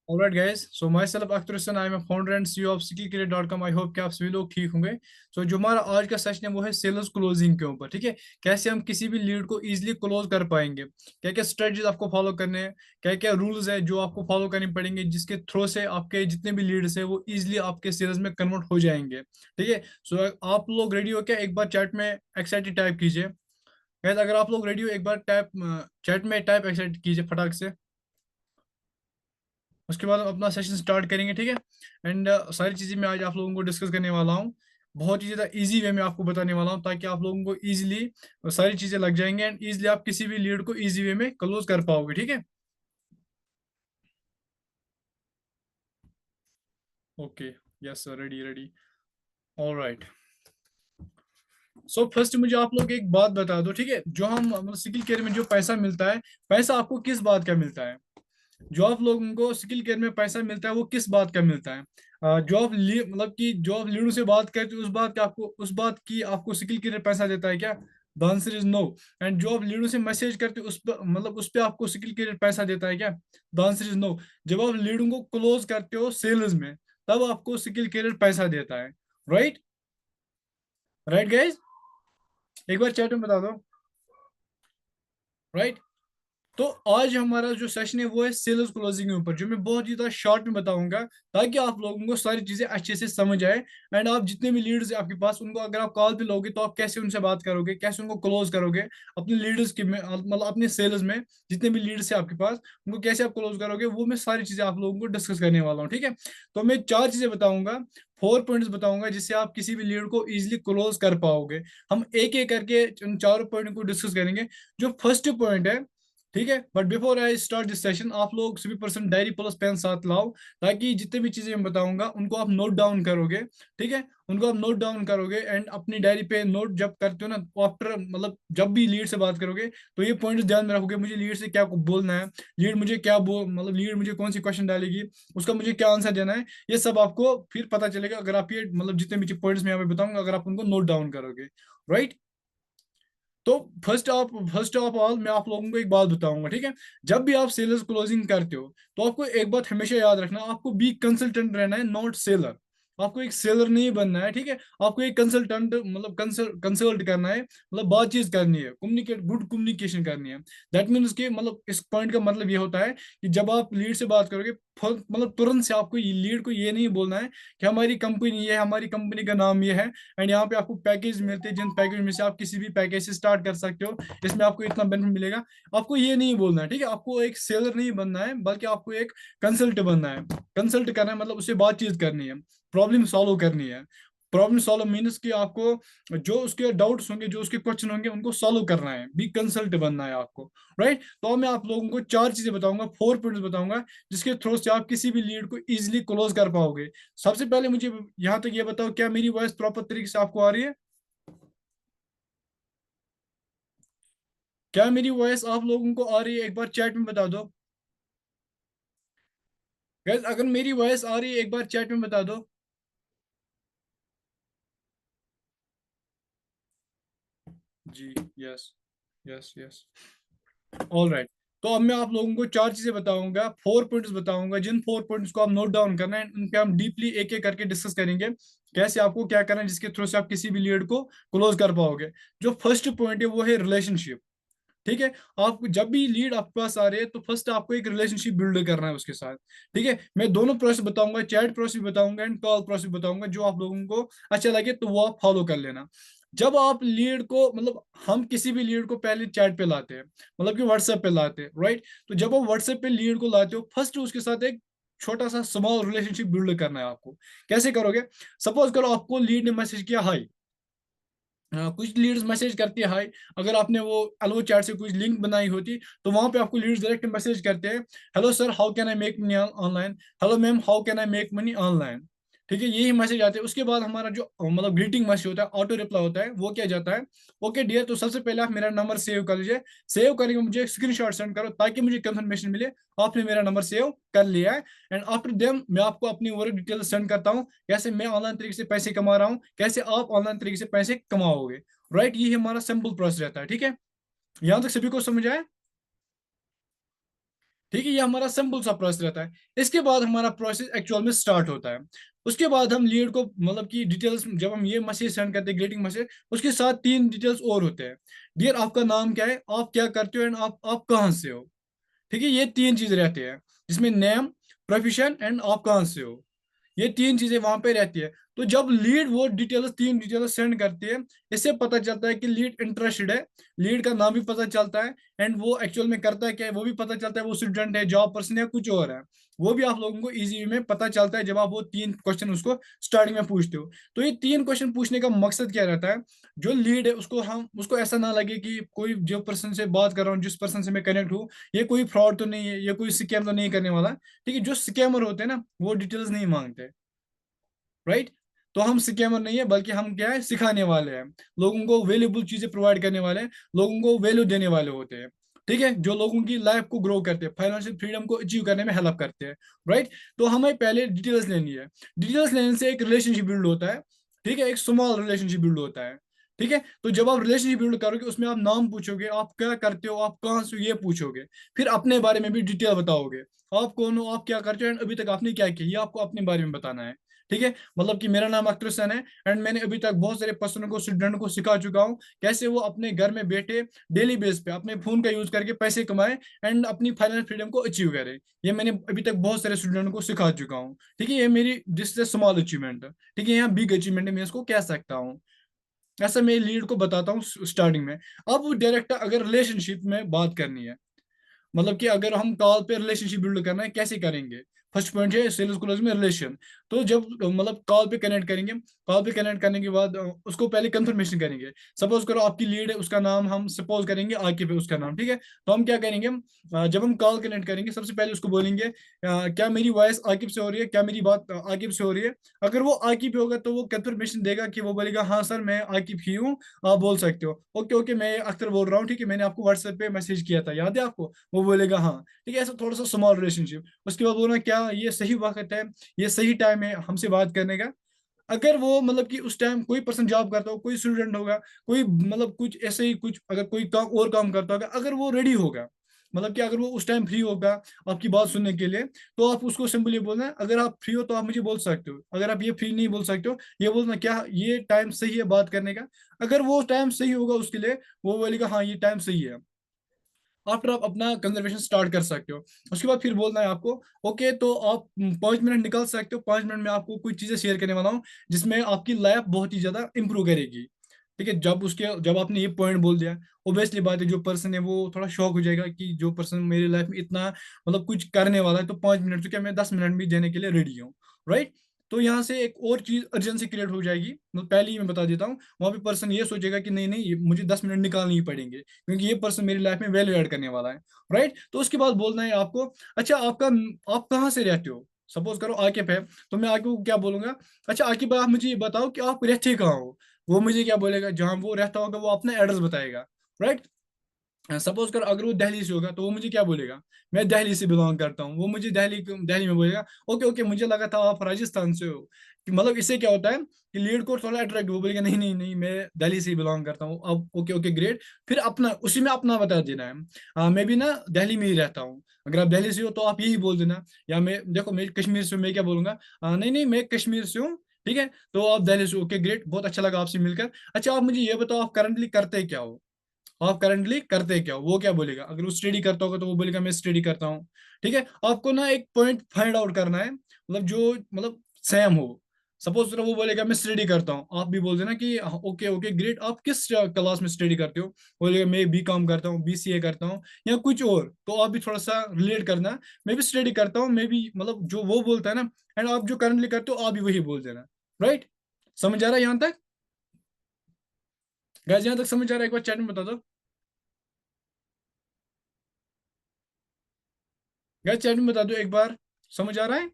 Alright guys, so my self Akhtar Hussain, I am founder and CEO of skillcareer.com। I hope कि आप सभी लोग ठीक होंगे। जो हमारा आज का सेशन है वो है सेल्स क्लोजिंग के ऊपर। ठीक है, कैसे हम किसी भी लीड को इजीली क्लोज कर पाएंगे, क्या क्या स्ट्रेटजीज आपको फॉलो करने हैं, क्या क्या रूल्स है जो आपको फॉलो करने पड़ेंगे, जिसके थ्रू से आपके जितने भी लीड्स है वो इजीली आपके सेल्स में कन्वर्ट हो जाएंगे। ठीक है, सो आप लोग रेडी हो क्या? एक बार चैट में एक्साइटेड टाइप कीजिए। Guys, अगर आप लोग रेडी हो एक बार टाइप चैट में टाइप एक्साइटेड कीजिए फटाक से। उसके बाद हम अपना सेशन स्टार्ट करेंगे। ठीक है, एंड सारी चीज़ें मैं आज आप लोगों को डिस्कस करने वाला हूँ। बहुत ही ज़्यादा इजी वे में आपको बताने वाला हूँ ताकि आप लोगों को इजीली सारी चीज़ें लग जाएंगे एंड इजीली आप किसी भी लीड को इजी वे में क्लोज कर पाओगे। ठीक है, okay, yes sir, ready ready. Alright, so first मुझे आप लोग एक बात बता दो। ठीक है, जो हम मतलब स्किल केयर में जो पैसा मिलता है, पैसा आपको किस बात का मिलता है? जो आप लोगों को स्किल केयर में पैसा मिलता है वो किस बात का मिलता है? जो आप मतलब कि जो आप लीडों से बात करते हो उस बात की आपको स्किल केयर पैसा देता है क्या? The answer is no. And जो आप लीडों से मैसेज करते हो उस पर मतलब उस पर आपको स्किल केयर पैसा देता है क्या? The answer is no. जब आप लीडों को क्लोज करते हो सेल्स में, तब आपको स्किल केयर पैसा देता है। राइट, राइट गाइज, एक बार चैट में बता दो। राइट, तो आज हमारा जो सेशन है वो है सेल्स क्लोजिंग के ऊपर, जो मैं बहुत ही ज्यादा शॉर्ट में बताऊंगा ताकि आप लोगों को सारी चीजें अच्छे से समझ आए। एंड आप जितने भी लीडर्स हैं आपके पास, उनको अगर आप कॉल पे लोगे तो आप कैसे उनसे बात करोगे, कैसे उनको क्लोज करोगे अपने लीडर्स के में, मतलब अपने सेल्स में जितने भी लीडर्स हैं आपके पास, उनको कैसे आप क्लोज करोगे, वो मैं सारी चीजें आप लोगों को डिस्कस करने वाला हूँ। ठीक है, तो मैं चार चीजें बताऊंगा, 4 पॉइंट्स बताऊंगा जिससे आप किसी भी लीड को इजिली क्लोज कर पाओगे। हम एक एक करके उन चारों पॉइंट को डिस्कस करेंगे। जो फर्स्ट पॉइंट है, ठीक है, but before I start this session, आप लोग सभी पर्सन डायरी प्लस पेन साथ लाओ ताकि जितने भी चीजें मैं बताऊंगा उनको आप नोट डाउन करोगे। ठीक है, उनको आप नोट डाउन करोगे एंड अपनी डायरी पे नोट जब करते हो ना, आफ्टर मतलब जब भी लीड से बात करोगे तो ये पॉइंट्स ध्यान में रखोगे, मुझे लीड से क्या बोलना है, लीड मुझे क्या बोल मतलब लीड मुझे कौन सी क्वेश्चन डालेगी, उसका मुझे क्या आंसर देना है। ये सब आपको फिर पता चलेगा अगर आप ये मतलब जितने भी पॉइंट्स मैं यहाँ पे बताऊंगा अगर आप उनको नोट डाउन करोगे। राइट, तो फर्स्ट ऑफ ऑल मैं आप लोगों को एक बात बताऊंगा। ठीक है, जब भी आप सेल्स क्लोजिंग करते हो तो आपको एक बात हमेशा याद रखना, आपको बी कंसल्टेंट रहना है, नॉट सेलर। आपको एक सेलर नहीं बनना है। ठीक है, आपको एक कंसल्टेंट मतलब कंसल्ट करना है, मतलब बातचीत करनी है, कम्युनिकेट गुड कम्युनिकेशन करनी है। दैट मीन्स कि मतलब इस पॉइंट का मतलब ये होता है कि जब आप लीड से बात करोगे, मतलब तुरंत से आपको लीड को ये नहीं बोलना है कि हमारी कंपनी ये है, हमारी कंपनी का नाम ये है एंड यहाँ पे आपको पैकेज मिलते हैं, जिन पैकेज में से आप किसी भी पैकेज से स्टार्ट कर सकते हो, इसमें आपको इतना बेनिफिट मिलेगा। आपको ये नहीं बोलना है। ठीक है, आपको एक सेलर नहीं बनना है बल्कि आपको एक कंसल्ट बनना है। कंसल्ट करना है मतलब उससे बातचीत करनी है, प्रॉब्लम सॉल्व करनी है। प्रॉब्लम सॉल्व मीन्स कि आपको जो उसके डाउट्स होंगे, जो उसके क्वेश्चन होंगे, उनको सॉल्व करना है, भी कंसल्ट बनना है आपको। राइट, तो मैं आप लोगों को चार चीजें बताऊंगा, 4 पॉइंट्स बताऊंगा जिसके थ्रू से आप किसी भी लीड को इजिली क्लोज कर पाओगे। सबसे पहले मुझे यहाँ तक ये बताओ, क्या मेरी वॉइस प्रॉपर तरीके से आपको आ रही है? क्या मेरी वॉइस आप लोगों को आ रही है? एक बार चैट में बता दो। गैस, अगर मेरी वॉइस आ रही है एक बार चैट में बता दो। जी, yes, yes yes, all right. तो अब मैं आप लोगों को चार चीजें बताऊंगा, 4 पॉइंट्स बताऊंगा, जिन 4 पॉइंट्स को आप नोट डाउन करना है, उन पे हम डीपली एक एक करके डिस्कस करेंगे कैसे आपको क्या करना है जिसके थ्रू से आप किसी भी लीड को क्लोज कर पाओगे। जो फर्स्ट पॉइंट है वो है रिलेशनशिप। ठीक है, आप जब भी लीड आपके पास आ रहे हैं तो फर्स्ट आपको एक रिलेशनशिप बिल्ड करना है उसके साथ। ठीक है, मैं दोनों प्रोसेस बताऊंगा, चैट प्रोसेस बताऊंगा एंड कॉल प्रोसेस बताऊंगा, जो आप लोगों को अच्छा लगे तो वो आप फॉलो कर लेना। जब आप लीड को मतलब हम किसी भी लीड को पहले चैट पे लाते हैं, मतलब कि व्हाट्सएप पे लाते हैं। राइट, तो जब आप व्हाट्सएप पे लीड को लाते हो, फर्स्ट उसके साथ एक छोटा सा स्मॉल रिलेशनशिप बिल्ड करना है आपको। कैसे करोगे? सपोज करो आपको लीड ने मैसेज किया हाई। कुछ लीड्स मैसेज करती है हाय। अगर आपने वो एलो चैट से कुछ लिंक बनाई होती तो वहां पे आपको लीड्स डायरेक्ट मैसेज करते हैं, hello sir, how can I make money online, hello ma'am, how can I make money online. ठीक है, यही मैसेज आते हैं। उसके बाद हमारा जो मतलब ग्रीटिंग मैसेज होता है, ऑटो रिप्लाई होता है, वो क्या जाता है, ओके डियर, तो सबसे पहले आप मेरा नंबर सेव कर लीजिए, सेव करके मुझे स्क्रीनशॉट सेंड करो ताकि मुझे कंफर्मेशन मिले आपने मेरा नंबर सेव कर लिया है। एंड आफ्टर देम मैं आपको अपनी वर्क डिटेल सेंड करता हूँ, कैसे मैं ऑनलाइन तरीके से पैसे कमा रहा हूँ, कैसे आप ऑनलाइन तरीके से पैसे कमाओगे। राइट, ये हमारा सिंपल प्रोसेस रहता है। ठीक है, यहां तक सभी को समझ आए? ठीक है, ये हमारा सिंपल सा प्रोसेस रहता है। इसके बाद हमारा प्रोसेस एक्चुअल में स्टार्ट होता है। उसके बाद हम लीड को मतलब कि डिटेल्स, जब हम ये मैसेज सेंड करते हैं ग्रीटिंग मैसेज, उसके साथ तीन डिटेल्स और होते हैं। डियर आपका नाम क्या है, आप क्या करते हो, एंड आप कहाँ से हो। ठीक है, ये तीन चीज रहती है, जिसमें नेम, प्रोफेशन एंड आप कहाँ से हो, ये तीन चीजें वहां पे रहती है। तो जब लीड वो डिटेल्स, तीन डिटेल्स सेंड करती है, इससे पता चलता है कि लीड इंटरेस्टेड है। लीड का नाम भी पता चलता है, एंड वो एक्चुअल में करता है क्या है वो भी पता चलता है, वो स्टूडेंट है, जॉब पर्सन है, कुछ और है। वो भी आप लोगों को इजी में पता चलता है जब आप वो तीन क्वेश्चन उसको स्टार्टिंग में पूछते हो। तो ये तीन क्वेश्चन पूछने का मकसद क्या रहता है, जो लीड है उसको, हम उसको ऐसा ना लगे कि कोई जो पर्सन से बात कर रहा हूँ, जिस पर्सन से मैं कनेक्ट हूँ, ये कोई फ्रॉड तो नहीं है, ये कोई स्कैम तो नहीं करने वाला। ठीक है, जो स्कैमर होते हैं ना, वो डिटेल्स नहीं मांगते, राइट। तो हम स्कैमर नहीं है, बल्कि हम क्या है, सिखाने वाले हैं, लोगों को वैल्यूबल चीजें प्रोवाइड करने वाले हैं, लोगों को वैल्यू देने वाले होते हैं। ठीक है, जो लोगों की लाइफ को ग्रो करते हैं, फाइनेंशियल फ्रीडम को अचीव करने में हेल्प करते हैं, राइट। तो हमें पहले डिटेल्स लेनी है। डिटेल्स लेने से एक रिलेशनशिप बिल्ड होता है। ठीक है, एक स्मॉल रिलेशनशिप बिल्ड होता है। ठीक है, तो जब आप रिलेशनशिप बिल्ड करोगे, उसमें आप नाम पूछोगे, आप क्या करते हो, आप कहाँ से हो, ये पूछोगे। फिर अपने बारे में भी डिटेल बताओगे, आप कौन हो, आप क्या करते हो, एंड अभी तक आपने क्या किया, ये आपको अपने बारे में बताना है। ठीक है, मतलब कि मेरा नाम अख्तर हसन है, एंड मैंने अभी तक बहुत सारे पर्सनों को, स्टूडेंट को सिखा चुका हूँ कैसे वो अपने घर में बैठे डेली बेस पे अपने फोन का यूज करके पैसे कमाए, एंड अपनी फाइनेंशियल फ्रीडम को अचीव करे। ये मैंने अभी तक बहुत सारे स्टूडेंट को सिखा चुका हूँ। ठीक है, ये मेरी दिस इज स्मॉल अचीवमेंट। ठीक है, यहाँ बिग अचीवमेंट मैं इसको कह सकता हूँ। ऐसा मैं लीड को बताता हूँ स्टार्टिंग में। अब डायरेक्ट अगर रिलेशनशिप में बात करनी है, मतलब कि अगर हम कॉल पे रिलेशनशिप बिल्ड करना है, कैसे करेंगे। फर्स्ट पॉइंट है सेल्स क्लोज में रिलेशन। तो जब मतलब कॉल पे कनेक्ट करेंगे, कॉल पे कनेक्ट करने के बाद उसको पहले कंफर्मेशन करेंगे। सपोज करो आपकी लीड है, उसका नाम हम सपोज करेंगे आकिब है उसका नाम। ठीक है, तो हम क्या करेंगे, जब हम कॉल कनेक्ट करेंगे, सबसे पहले उसको बोलेंगे क्या मेरी वॉइस आकिब से हो रही है, क्या मेरी बात आकिब से हो रही है। अगर वो आकिब होगा तो वो कंफर्मेशन देगा, कि वो बोलेगा हाँ सर मैं आकिब ही हूँ, आप बोल सकते हो। ओके ओके, मैं अख्तर बोल रहा हूँ, ठीक है, मैंने आपको व्हाट्सएप पे मैसेज किया था, याद है आपको। वो बोलेगा हाँ। ठीक है, ऐसा थोड़ा सा स्मॉल रिलेशनशिप। उसके बाद बोलना क्या ये सही वक्त है, ये सही टाइम है हमसे बात करने का। अगर वो मतलब कि उस टाइम कोई पर्सन जॉब करता हो, कोई स्टूडेंट होगा, कोई मतलब कुछ ऐसे ही कुछ, अगर कोई काम और काम करता होगा, अगर वो रेडी होगा, मतलब कि अगर वो उस टाइम फ्री होगा आपकी बात सुनने के लिए, तो आप उसको सिंपली बोलना है, अगर आप फ्री हो तो आप मुझे बोल सकते हो। अगर आप ये फ्री नहीं बोल सकते हो, ये बोलना क्या ये टाइम सही है बात करने का। अगर वो टाइम सही होगा उसके लिए, वो बोलेगा हाँ ये टाइम सही है। आफ्टर आप अपना कंजर्वेशन स्टार्ट कर सकते हो। उसके बाद फिर बोलना है आपको, ओके तो आप 5 मिनट निकाल सकते हो, 5 मिनट में आपको कुछ चीजें शेयर करने वाला हूँ, जिसमें आपकी लाइफ बहुत ही ज्यादा इंप्रूव करेगी। ठीक है, जब आपने ये पॉइंट बोल दिया, ऑब्वियसली बात है, जो पर्सन है वो थोड़ा शॉक हो जाएगा कि जो पर्सन मेरी लाइफ में इतना मतलब कुछ करने वाला है, तो 5 मिनट तो क्या, मैं 10 मिनट भी देने के लिए रेडी हूँ, राइट। तो यहाँ से एक और चीज अर्जेंसी क्रिएट हो जाएगी, मतलब पहले ही मैं बता देता हूँ, वहां पे पर्सन ये सोचेगा कि नहीं नहीं मुझे 10 मिनट निकालने ही पड़ेंगे, क्योंकि ये पर्सन मेरी लाइफ में वैल्यू ऐड करने वाला है, राइट। तो उसके बाद बोलना है आपको, अच्छा आप कहाँ से रहते हो। सपोज करो आकिब है, तो मैं आकिब को क्या बोलूंगा, अच्छा आकिब आप मुझे ये बताओ कि आप रहते कहाँ हो। वो मुझे क्या बोलेगा, जहां वो रहता होगा वो अपना एड्रेस बताएगा, राइट। सपोज कर अगर वो दिल्ली से होगा, तो वो मुझे क्या बोलेगा, मैं दिल्ली से बिलोंग करता हूँ, वो मुझे दिल्ली में बोलेगा। ओके ओके, मुझे लगा था आप राजस्थान से हो। कि मतलब इससे क्या होता है कि लीड को थोड़ा अट्रैक्ट, वो बोलेगा नहीं नहीं नहीं मैं दिल्ली से ही बिलोंग करता हूँ। अब ओके ओके ग्रेट, फिर अपना उसी में अपना बता देना है। मैं भी ना दिल्ली में ही रहता हूँ, अगर आप दिल्ली से हो तो आप यही बोल देना। या मैं देखो मैं कश्मीर से हूँ, मैं क्या बोलूंगा, नहीं नहीं मैं कश्मीर से हूँ। ठीक है, तो आप दिल्ली से, ओके ग्रेट, बहुत अच्छा लगा आपसे मिलकर। अच्छा आप मुझे ये बताओ आप करंटली करते क्या हो, आप करंटली करते क्या हो। वो क्या बोलेगा, अगर वो स्टडी करता होगा तो वो बोलेगा मैं स्टडी करता हूँ। ठीक है, आपको ना एक पॉइंट फाइंड आउट करना है, मतलब जो मतलब सेम हो। सपोज वो बोलेगा मैं स्टडी करता हूँ, आप भी बोल देना कि ओके ओके ग्रेट, आप किस क्लास में स्टडी करते हो। बोलेगा मैं बी कॉम करता हूँ, बीसीए करता हूँ, या कुछ और, तो आप भी थोड़ा सा रिलेट करना, मैं भी स्टडी करता हूँ, मैं भी मतलब जो वो बोलता है ना, एंड आप जो करंटली करते हो आप भी वही बोल देना, राइट। समझ आ रहा है यहाँ तक, गैस यहाँ तक समझ आ रहा है, एक बार चैट में बता दो। गैस चैट में बता दो एक बार, समझ आ रहा है।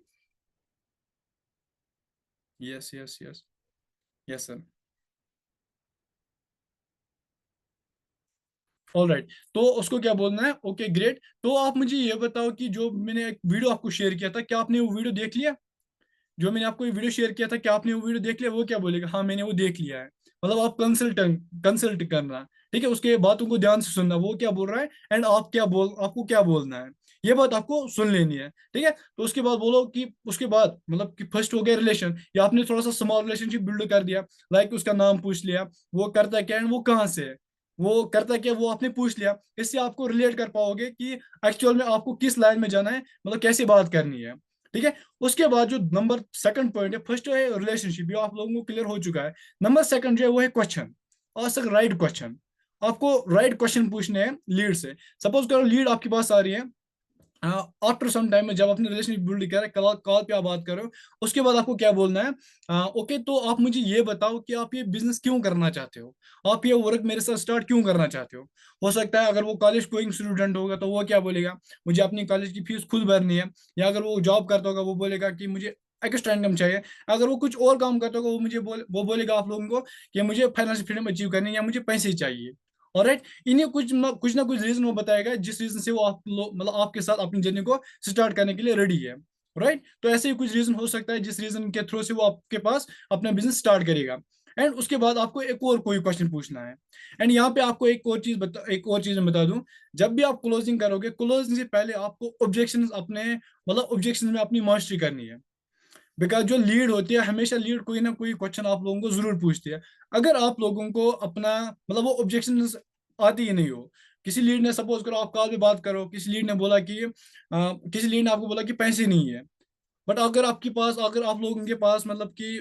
Yes yes yes, yes sir. All right, तो उसको क्या बोलना है, ओके ग्रेट, तो आप मुझे ये बताओ कि जो मैंने एक वीडियो आपको शेयर किया था, क्या आपने वो वीडियो देख लिया। जो मैंने आपको ये वीडियो शेयर किया था, क्या आपने वो वीडियो देख लिया। वो क्या बोलेगा, हाँ मैंने वो देख लिया है। मतलब आप कंसल्ट करना, ठीक है, उसके बातों को ध्यान से सुनना, वो क्या बोल रहा है, एंड आप क्या बोल आपको क्या बोलना है। ये बात आपको सुन लेनी है, ठीक है। तो उसके बाद बोलो कि उसके बाद मतलब कि फर्स्ट हो गया रिलेशन, या आपने थोड़ा सा स्मॉल रिलेशनशिप बिल्ड कर दिया, लाइक उसका नाम पूछ लिया, वो करता क्या है, वो कहाँ से है, वो करता क्या, वो आपने पूछ लिया। इससे आपको रिलेट कर पाओगे कि एक्चुअल में आपको किस लाइन में जाना है, मतलब कैसे बात करनी है, ठीक है। उसके बाद जो नंबर सेकंड पॉइंट है, फर्स्ट जो है रिलेशनशिप, ये आप लोगों को क्लियर हो चुका है। नंबर सेकंड जो है वो है क्वेश्चन। Ask right question. आपको राइट क्वेश्चन पूछने हैं लीड से। सपोज करो लीड आपके पास आ रही है आफ्टर सम टाइम में, जब आपने रिलेशनशिप बिल्ड किया है, कॉल कॉल पे आप बात कर रहे हो, उसके बाद आपको क्या बोलना है, ओके तो आप मुझे ये बताओ कि आप ये बिजनेस क्यों करना चाहते हो, आप ये वर्क मेरे साथ स्टार्ट क्यों करना चाहते हो सकता है अगर वो कॉलेज गोइंग स्टूडेंट होगा तो वो क्या बोलेगा, मुझे अपनी कॉलेज की फीस खुद भरनी है। या अगर वो जॉब करता होगा वो बोलेगा कि मुझे एक्स्ट्रा इनकम चाहिए। अगर वो कुछ और काम करता होगा वो वो बोलेगा आप लोगों को कि मुझे फाइनेंशियल फ्रीडम अचीव करनी है या मुझे पैसे चाहिए। और इन्हें कुछ ना कुछ रीजन वो बताएगा जिस रीजन से वो आप लोग मतलब आपके साथ अपनी जर्नी को स्टार्ट करने के लिए रेडी है। राइट, तो ऐसे ही कुछ रीजन हो सकता है जिस रीजन के थ्रू से वो आपके पास अपना बिजनेस स्टार्ट करेगा। एंड उसके बाद आपको एक और कोई क्वेश्चन पूछना है। एंड यहाँ पे आपको एक और चीज मैं बता दूं, जब भी आप क्लोजिंग करोगे, क्लोजिंग से पहले आपको ऑब्जेक्शन अपने मतलब ऑब्जेक्शन में अपनी मास्टरी करनी है। बिकॉज जो लीड होती है, हमेशा लीड कोई ना कोई क्वेश्चन आप लोगों को जरूर पूछती है। अगर आप लोगों को अपना मतलब वो ऑब्जेक्शन आती ही नहीं हो, किसी लीड ने सपोज करो आप कॉल पे बात करो, किसी लीड ने बोला कि किसी लीड ने आपको बोला कि पैसे नहीं है, बट अगर आप लोगों के पास मतलब कि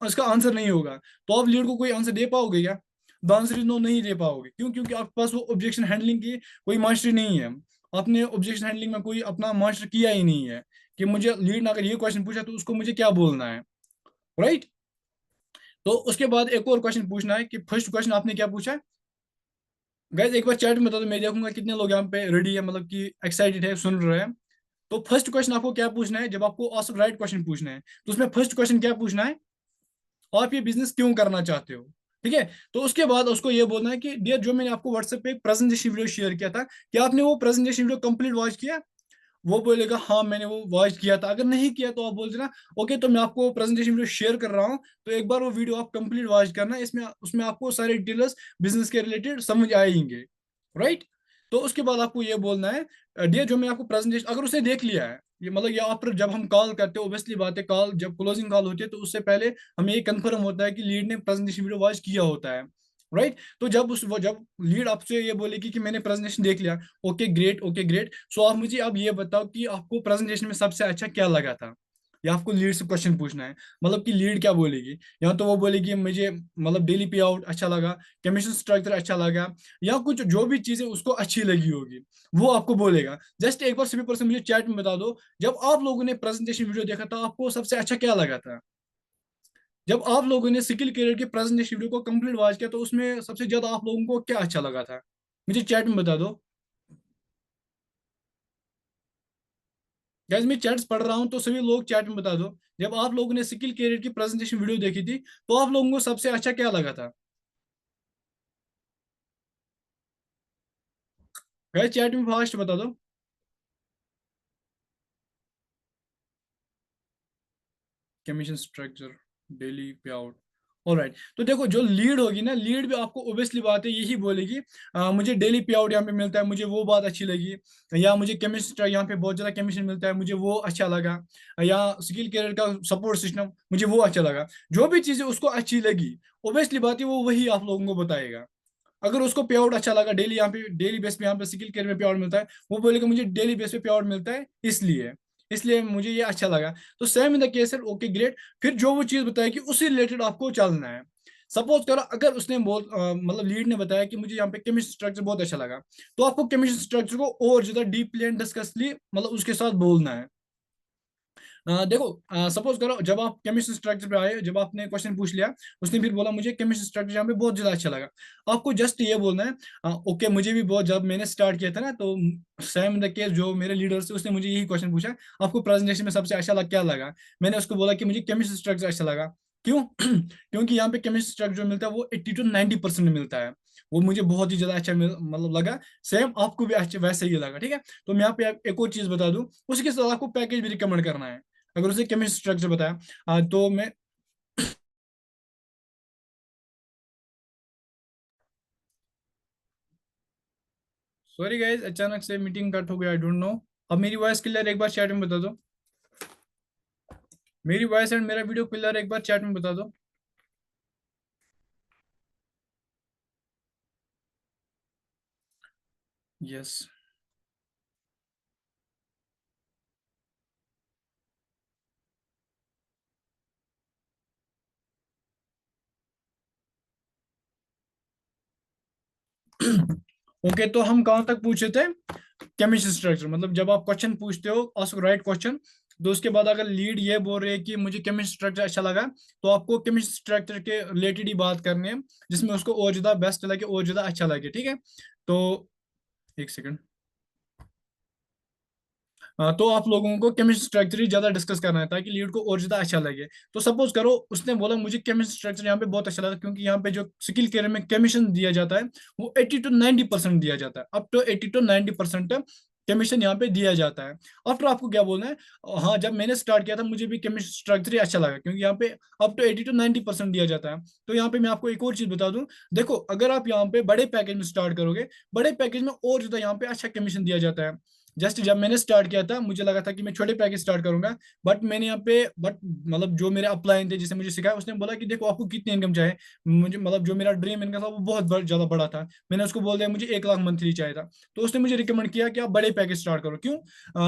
इसका आंसर नहीं होगा, तो आप लीड को कोई आंसर दे पाओगे क्या? द आंसर इज नो, नहीं दे पाओगे। क्यों? क्योंकि आपके पास वो ऑब्जेक्शन हैंडलिंग की कोई मास्टरी नहीं है। आपने ऑब्जेक्शन हैंडलिंग में कोई अपना मास्टर किया ही नहीं है कि मुझे लीड ने अगर ये क्वेश्चन पूछा तो उसको मुझे क्या बोलना है। राइट, तो उसके बाद एक और क्वेश्चन पूछना है कि फर्स्ट क्वेश्चन आपने क्या पूछा। गैस एक बार चैट में बता दो, मैं देखूंगा कितने लोग यहाँ पे रेडी है, मतलब कि एक्साइटेड है, सुन रहे हैं। तो फर्स्ट क्वेश्चन आपको क्या पूछना है, जब आपको आस्क राइट क्वेश्चन पूछना है तो उसमें फर्स्ट क्वेश्चन क्या पूछना है, आप ये बिजनेस क्यों करना चाहते हो। ठीक है, तो उसके बाद उसको ये बोलना है कि डियर, जो मैंने आपको व्हाट्सएप पे एक प्रेजेंटेशन वीडियो शेयर किया था, क्या आपने वो प्रेजेंटेशन वीडियो कंप्लीट वॉच किया। वो बोलेगा हाँ मैंने वो वॉच किया था। अगर नहीं किया तो आप बोल देना ओके, तो मैं आपको प्रेजेंटेशन वीडियो शेयर कर रहा हूँ, तो एक बार वो वीडियो आप कंप्लीट वॉच करना, इसमें उसमें आपको सारे डिटेल्स बिजनेस के रिलेटेड समझ आएंगे। राइट, तो उसके बाद आपको ये बोलना है डियर, जो मैं आपको प्रेजेंटेशन, अगर उसने देख लिया है ये मतलब या आफ्टर जब हम कॉल करते हैं, ओबियसली बात है, कॉल जब क्लोजिंग कॉल होती है तो उससे पहले हमें ये कंफर्म होता है कि लीड ने प्रेजेंटेशन वीडियो वॉच किया होता है। राइट, तो जब लीड आपसे ये बोलेगी कि मैंने प्रेजेंटेशन देख लिया, ओके ग्रेट, ओके ग्रेट, सो आप मुझे अब ये बताओ कि आपको प्रेजेंटेशन में सबसे अच्छा क्या लगा था। या आपको लीड से क्वेश्चन पूछना है, मतलब कि लीड क्या बोलेगी। या तो वो बोलेगी मुझे मतलब डेली पे आउट अच्छा लगा, कमीशन स्ट्रक्चर अच्छा लगा, या कुछ जो भी चीजें उसको अच्छी लगी होगी वो आपको बोलेगा। जस्ट एक बार सभी पर्सन मुझे चैट में बता दो, जब आप लोगों ने प्रेजेंटेशन वीडियो देखा था आपको सबसे अच्छा क्या लगा था। जब आप लोगों ने स्किल कैरियर के प्रेजेंटेशन वीडियो को कंप्लीट वॉच किया तो उसमें सबसे ज्यादा आप लोगों को क्या अच्छा लगा था, मुझे चैट में बता दो। गैस मैं चैट्स पढ़ रहा हूँ तो सभी लोग चैट में बता दो, जब आप लोगों ने स्किल कैरियर की प्रेजेंटेशन वीडियो देखी थी तो आप लोगों को सबसे अच्छा क्या लगा था। गैस चैट में फास्ट बता दो। कमीशन स्ट्रक्चर, डेली पे आउट। ऑलराइट, तो देखो जो लीड होगी ना, लीड भी आपको ओबियसली बात है यही बोलेगी मुझे डेली पे आउट यहाँ पे मिलता है, मुझे वो बात अच्छी लगी, या मुझे कमीशन यहाँ पे बहुत ज्यादा कमीशन मिलता है, मुझे वो अच्छा लगा, या स्किल कैरियर का सपोर्ट सिस्टम मुझे वो अच्छा लगा। जो भी चीजें उसको अच्छी लगी, ओबियसली बात है वो वही आप लोगों को बताएगा। अगर उसको पे आउट अच्छा लगा, डेली यहाँ पे डेली बेस पे यहाँ पे स्किल केयर में पे आउट मिलता है, वो बोलेगा मुझे डेली बेस पे आउट मिलता है इसलिए इसलिए मुझे ये अच्छा लगा। तो सेम इन द केस है, ओके ग्रेट। फिर जो वो चीज बताएगी उसी रिलेटेड आपको चलना है। सपोज करो अगर उसने मतलब लीड ने बताया कि मुझे यहाँ पे केमिस्ट्री स्ट्रक्चर बहुत अच्छा लगा, तो आपको केमिस्ट्री स्ट्रक्चर को और ज्यादा डीपली एंड डिस्कसली मतलब उसके साथ बोलना है। देखो सपोज करो जब आप केमिस्ट्री स्ट्रक्चर पे आए, जब आपने क्वेश्चन पूछ लिया, उसने फिर बोला मुझे केमिस्ट्री स्ट्रक्चर यहाँ पे बहुत ज्यादा अच्छा लगा, आपको जस्ट ये बोलना है ओके मुझे भी बहुत, जब मैंने स्टार्ट किया था ना तो सेम द केस जो मेरे लीडर से उसने मुझे यही क्वेश्चन पूछा, आपको प्रेजेंटेशन में सबसे अच्छा क्या लगा। मैंने उसको बोला कि मुझे केमिस्ट्री स्ट्रक्चर अच्छा लगा। क्यों? क्योंकि यहाँ पे केमिस्ट्री स्ट्रक्चर जो मिलता है वो 80 to 90% मिलता है, वो मुझे बहुत ही ज्यादा अच्छा मतलब लगा। सेम आपको भी अच्छा वैसे ही लगा, ठीक है। तो मैं यहाँ पे एक और चीज बता दूं, उसके साथ आपको पैकेज भी रिकमेंड करना है। अगर उसे केमिस्ट्री स्ट्रक्चर बताया तो मैं सॉरी गाइस, अचानक से मीटिंग कट हो गया, आई डोंट नो। अब मेरी वॉइस क्लियर, एक बार चैट में बता दो। मेरी वॉइस एंड मेरा वीडियो क्लियर, एक बार चैट में बता दो। यस। ओके, तो हम कहाँ तक पूछे थे? केमिस्ट्री स्ट्रक्चर, मतलब जब आप क्वेश्चन पूछते हो, आस्क राइट क्वेश्चन, तो उसके बाद अगर लीड ये बोल रहे हैं कि मुझे केमिस्ट्री स्ट्रक्चर अच्छा लगा, तो आपको केमिस्ट्री स्ट्रक्चर के रिलेटेड ही बात करनी है, जिसमें उसको और ज्यादा बेस्ट लगे, और ज्यादा अच्छा लगे, ठीक है? तो एक सेकंड। हाँ, तो आप लोगों को केमिस्ट्री स्ट्रक्चर ही ज्यादा डिस्कस करना है, ताकि लीड को और ज्यादा अच्छा लगे। तो सपोज करो उसने बोला मुझे केमिस्ट्री स्ट्रक्चर यहाँ पे बहुत अच्छा लगा, क्योंकि यहाँ पे जो स्किल कैरियर में केमिशन दिया जाता है, वो 80 to 90% दिया जाता है, अप टू 80 to 90% केमिशन यहाँ पे दिया जाता है। आफ्टर आपको क्या बोलना है? हाँ, जब मैंने स्टार्ट किया था मुझे भी केमिस्ट्री स्ट्रक्चर ही अच्छा लगा, क्योंकि यहाँ पे अप टू 80 to 90% दिया जाता है। तो यहाँ पे मैं आपको एक और चीज बता दूं, देखो अगर आप यहाँ पे बड़े पैकेज में स्टार्ट करोगे, बड़े पैकेज में और ज्यादा यहाँ पे अच्छा कमीशन दिया जाता है। जस्ट जब मैंने स्टार्ट किया था मुझे लगा था कि मैं छोटे पैकेज स्टार्ट करूंगा, बट मैंने यहाँ पे बट मतलब जो मेरे अपलाइन थे जिसने मुझे सिखाया, उसने बोला कि देखो आपको कितनी इनकम चाहिए। मुझे मतलब जो मेरा ड्रीम इनकम था वो बहुत ज्यादा बड़ा था। मैंने उसको बोल दिया मुझे 1 लाख मंथली चाहिए था। तो उसने मुझे रिकमेंड किया कि आप बड़े पैकेज स्टार्ट करो। क्यों?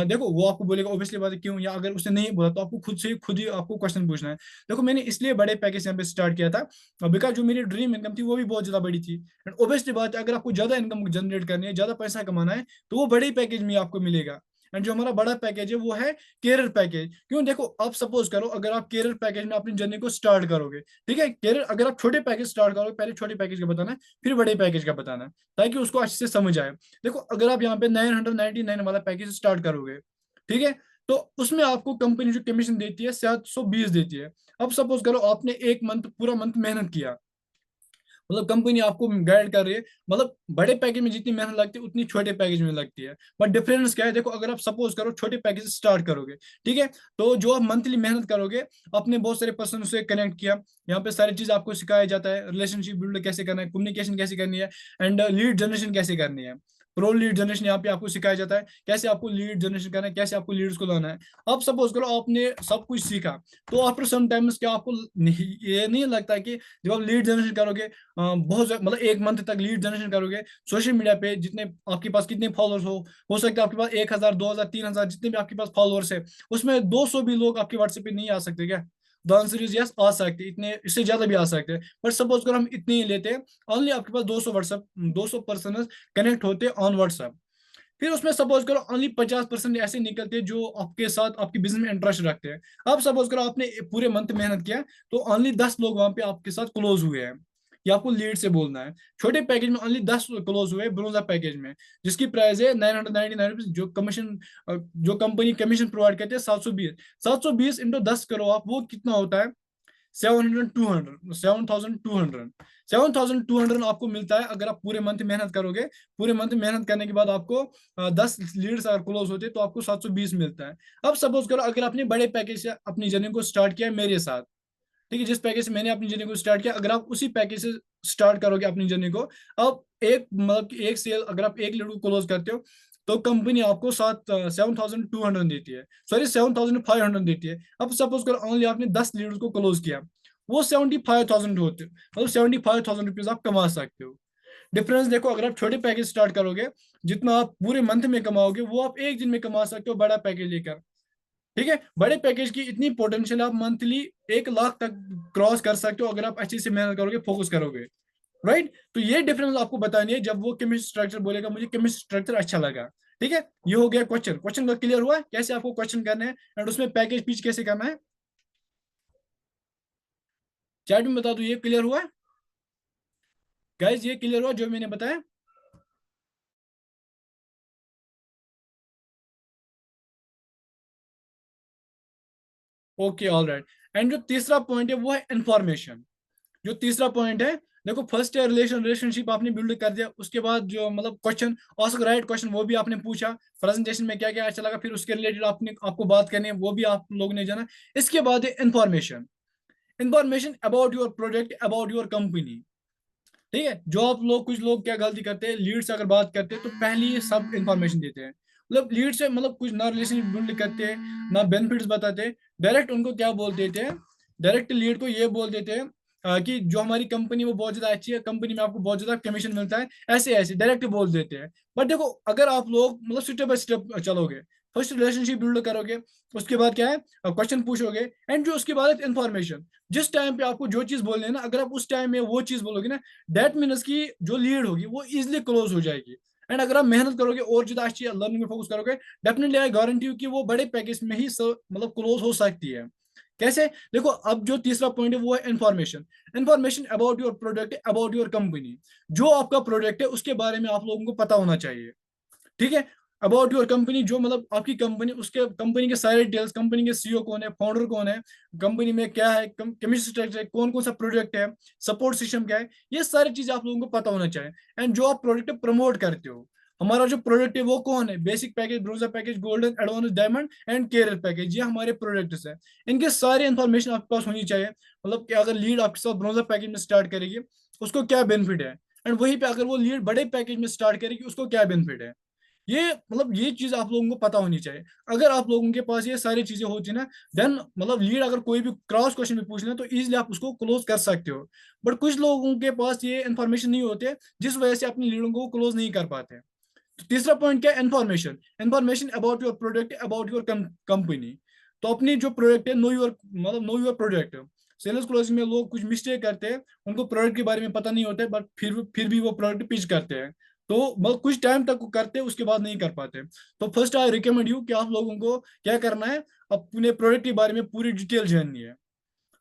देखो वो आपको बोलेगा ऑब्वियसली बात है क्यों, या अगर उसने नहीं बोला तो आपको खुद ही आपको क्वेश्चन पूछना है। देखो मैंने इसलिए बड़े पैकेज यहाँ पे स्टार्ट किया था, बिकॉज जो मेरी ड्रीम इनकम थी वो भी बहुत ज्यादा बड़ी थी। एंड ऑब्वियसली बात है, अगर आपको ज्यादा इनकम जनरेट करनी है, ज्यादा पैसा कमाना है, तो वो बड़े पैकेज में आपको मिलेगा। एंड जो हमारा बड़ा पैकेज है वो है कैरियर पैकेज। क्यों? देखो आप सपोज करो अगर आप कैरियर पैकेज में अपनी जर्नी को स्टार्ट करोगे, ठीक है, कैरियर अगर आप छोटे पैकेज स्टार्ट करोगे, पहले छोटे पैकेज का बताना है, फिर बड़े पैकेज का बताना है, ताकि उसको अच्छे से समझ आए। देखो अगर आप यहाँ पे 999 वाला पैकेज स्टार्ट करोगे, ठीक है, तो उसमें आपको कंपनी जो कमीशन देती है 720 देती है। अब सपोज करो आपने एक मंथ पूरा मंथ मेहनत किया, मतलब कंपनी आपको गाइड कर रही है, मतलब बड़े पैकेज में जितनी मेहनत लगती है उतनी छोटे पैकेज में लगती है। बट डिफरेंस क्या है? देखो अगर आप सपोज करो छोटे पैकेज स्टार्ट करोगे, ठीक है, तो जो आप मंथली मेहनत करोगे, आपने बहुत सारे पर्सन से कनेक्ट किया, यहाँ पे सारी चीज आपको सिखाया जाता है, रिलेशनशिप बिल्ड कैसे करना है, कम्युनिकेशन कैसे करनी है, एंड लीड जनरेशन कैसे करनी है। प्रो लीड जनरेशन यहाँ पे आपको सिखाया जाता है, कैसे आपको लीड जनरेशन करना है, कैसे आपको लीड्स को लाना है। अब सपोज करो आपने सब कुछ सीखा, तो आफ्टर सम टाइम्स क्या आपको ये नहीं लगता है कि जब आप लीड जनरेशन करोगे, मतलब एक मंथ तक लीड जनरेशन करोगे सोशल मीडिया पे, जितने आपके पास कितने फॉलोअर्स हो सकता है आपके पास 1,000 2,000 3,000 जितने भी आपके पास फॉलोअर्स है, उसमें 200 भी लोग आपके व्हाट्सएप पे नहीं आ सकते क्या? द आंसर इज यस, आ सकते, इतने इससे ज्यादा भी आ सकते हैं। बट सपोज करो हम इतने ही लेते हैं, ओनली आपके पास 200 पर्सन कनेक्ट होते हैं ऑन व्हाट्सएप। फिर उसमें सपोज करो ओनली 50% ऐसे निकलते हैं जो आपके साथ आपके बिजनेस में इंटरेस्ट रखते हैं। अब सपोज करो आपने पूरे मंथ मेहनत किया, तो ओनली 10 लोग वहां पे आपके साथ क्लोज हुए हैं, ये आपको लीड से बोलना है। छोटे पैकेज में ओनली 10 क्लोज हुए ब्रोंजा पैकेज में, जिसकी प्राइस है 999 रुपीज। जो कमीशन जो कंपनी कमीशन प्रोवाइड करती है 720, 720 इंटू 10 करो आप, वो कितना होता है? 7,200 आपको मिलता है अगर आप पूरे मंथ मेहनत करोगे। पूरे मंथ मेहनत करने के बाद आपको 10 लीड्स अगर क्लोज होते तो आपको 720 मिलता है। अब सपोज करो अगर आपने बड़े पैकेज से अपनी जर्नी को स्टार्ट किया मेरे साथ, ठीक है, जिस पैकेज से मैंने अपनी जर्नी को स्टार्ट किया, अगर आप उसी पैकेज से स्टार्ट करोगे अपनी जर्नी को, अब एक मतलब कि एक सेल अगर आप एक लीड को क्लोज करते हो, तो कंपनी आपको 7,200 देती है, सॉरी 7,500 देती है। अब सपोज करो ओनली आपने 10 लीडर्स को क्लोज किया, वो 75,000 होते, मतलब 75,000 रुपीज आप कमा सकते हो। डिफरेंस देखो, अगर आप छोटे पैकेज स्टार्ट करोगे, जितना आप पूरे मंथ में कमाओगे वो आप एक दिन में कमा सकते हो बड़ा पैकेज लेकर। ठीक है, बड़े पैकेज की इतनी पोटेंशियल, आप मंथली 1 लाख तक क्रॉस कर सकते हो अगर आप अच्छे से मेहनत करोगे, फोकस करोगे। राइट? तो ये डिफरेंस आपको बतानी है जब वो केमिस्ट्री स्ट्रक्चर बोलेगा मुझे केमिस्ट्री स्ट्रक्चर अच्छा लगा। ठीक है, ये हो गया क्वेश्चन। क्वेश्चन का क्लियर हुआ है कैसे आपको क्वेश्चन करना है एंड उसमें पैकेज पिच कैसे करना है? चैट में बता दो ये क्लियर हुआ है? गाइज ये क्लियर हुआ जो मैंने बताया? Okay, all right. एंड जो तीसरा पॉइंट है वो है इंफॉर्मेशन। जो तीसरा पॉइंट है, देखो फर्स्ट है रिलेशनशिप आपने बिल्ड कर दिया, उसके बाद जो मतलब क्वेश्चन, आस्क राइट क्वेश्चन वो भी आपने पूछा, प्रेजेंटेशन में क्या क्या अच्छा लगा, फिर उसके रिलेटेड आपने आपको बात करनी है, वो भी आप लोगों ने जाना। इसके बाद है information. Information about your product, about your company. ठीक है, जो आप लोग कुछ लोग क्या गलती करते हैं, लीड से अगर बात करते हैं तो पहले ही सब इंफॉर्मेशन देते हैं। मतलब लीड से मतलब कुछ ना रिलेशन बिल्ड करते, ना बेनिफिट्स बताते, डायरेक्ट उनको क्या बोल देते हैं, डायरेक्ट लीड को ये बोल देते हैं कि जो हमारी कंपनी वो बहुत ज्यादा अच्छी है, कंपनी में आपको बहुत ज्यादा कमीशन मिलता है, ऐसे ऐसे डायरेक्ट बोल देते हैं। बट देखो अगर आप लोग मतलब स्टेप बाय स्टेप चलोगे, फर्स्ट रिलेशनशिप बिल्ड करोगे, उसके बाद क्या है क्वेश्चन पूछोगे, एंड जो उसके बाद इन्फॉर्मेशन, जिस टाइम पे आपको जो चीज बोलनी है ना, अगर आप उस टाइम में वो चीज बोलोगे ना, दैट मीन्स की जो लीड होगी वो इजिली क्लोज हो जाएगी। एंड अगर आप मेहनत करोगे और ज्यादा अच्छी लर्निंग में फोकस करोगे, डेफिनेटली आई गारंटी यू कि वो बड़े पैकेज में ही मतलब क्लोज हो सकती है। कैसे? देखो अब जो तीसरा पॉइंट है वो है information. Information about your product, about your company, जो आपका प्रोडक्ट है उसके बारे में आप लोगों को पता होना चाहिए। ठीक है? अबाउट योर कंपनी, जो मतलब आपकी कंपनी, उसके कंपनी के सारे डिटेल्स, कंपनी के सीईओ कौन है, फाउंडर कौन है, कंपनी में क्या है, केमिस्ट्री स्ट्रक्चर है, कौन कौन सा प्रोडक्ट है, सपोर्ट सिस्टम क्या है, ये सारी चीजें आप लोगों को पता होना चाहिए। एंड जो आप प्रोडक्ट प्रमोट करते हो, हमारा जो प्रोडक्ट है वो कौन है, basic package, bronze package, golden, advance, diamond and career package, ये हमारे प्रोडक्ट्स है। इनके सारे इन्फॉर्मेशन आपके पास होनी चाहिए। मतलब कि अगर लीड आपके साथ ब्रोजा पैकेज में स्टार्ट करेगी, उसको क्या बेनिफिट है, एंड वहीं पे अगर वो लीड बड़े पैकेज में स्टार्ट करेगी, उसको क्या बेनिफिट है। ये मतलब ये चीज आप लोगों को पता होनी चाहिए। अगर आप लोगों के पास ये सारी चीजें होती ना, देन मतलब लीड अगर कोई भी क्रॉस क्वेश्चन भी पूछ ले तो इजीली आप उसको क्लोज कर सकते हो। बट कुछ लोगों के पास ये इन्फॉर्मेशन नहीं होते, जिस वजह से अपनी लीडों को क्लोज नहीं कर पाते। तो तीसरा पॉइंट क्या है, information. Information about your product, about your company. तो अपनी जो प्रोडक्ट है, नो योर मतलब know your product. Sales closing में लोग कुछ मिस्टेक करते हैं, उनको प्रोडक्ट के बारे में पता नहीं होता है, बट फिर भी वो प्रोडक्ट पिच करते हैं। तो मतलब कुछ टाइम तक वो करते हैं, उसके बाद नहीं कर पाते। तो फर्स्ट आई रिकमेंड यू कि आप लोगों को क्या करना है, अपने प्रोडक्ट के बारे में पूरी डिटेल जाननी है,